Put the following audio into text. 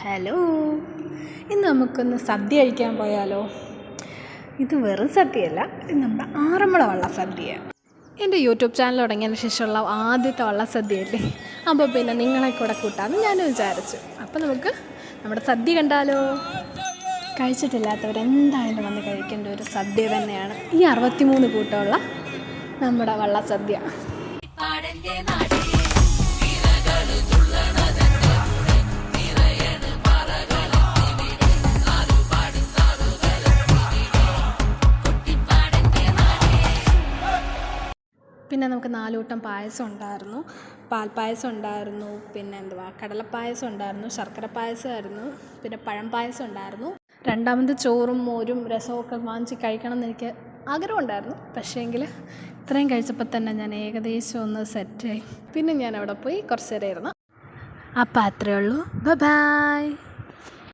Hello, ഇന്ന് നമുക്കൊന്ന് സദ്യ കഴിക്കാൻ പോയാലോ? ഇത് വെറും സദ്യയല്ല, ഇത് നമ്മുടെ ആറന്മുള വള്ളസദ്യയാണ്. എൻ്റെ യൂട്യൂബ് ചാനൽ തുടങ്ങിയതിന് ശേഷമുള്ള ആദ്യത്തെ വള്ളസദ്യയല്ലേ, അപ്പോൾ പിന്നെ നിങ്ങളെ കൂടെ കൂട്ടാമെന്ന് ഞാൻ വിചാരിച്ചു. അപ്പോൾ നമുക്ക് നമ്മുടെ സദ്യ കണ്ടാലോ? കഴിച്ചിട്ടില്ലാത്തവരെന്തായാലും വന്ന് കഴിക്കേണ്ട ഒരു സദ്യ തന്നെയാണ് ഈ 63 കൂട്ടമുള്ള നമ്മുടെ വള്ളസദ്യ. പിന്നെ നമുക്ക് 4 കൂട്ടം പായസം ഉണ്ടായിരുന്നു. പാൽപ്പായസം ഉണ്ടായിരുന്നു, പിന്നെ കടലപ്പായസം ഉണ്ടായിരുന്നു, ശർക്കര പായസമായിരുന്നു, പിന്നെ പഴം പായസം ഉണ്ടായിരുന്നു. രണ്ടാമത് ചോറും മോരും രസവും ഒക്കെ വാങ്ങിച്ച് കഴിക്കണം എന്ന് എനിക്ക് ആഗ്രഹമുണ്ടായിരുന്നു. പക്ഷേങ്കിൽ ഇത്രയും കഴിച്ചപ്പോൾ തന്നെ ഞാൻ ഏകദേശം ഒന്ന് സെറ്റായി. പിന്നെ ഞാൻ അവിടെ പോയി കുറച്ച് നേരം ഇരുന്നു. അപ്പോൾ അത്രയേ ഉള്ളൂ. ബൈ.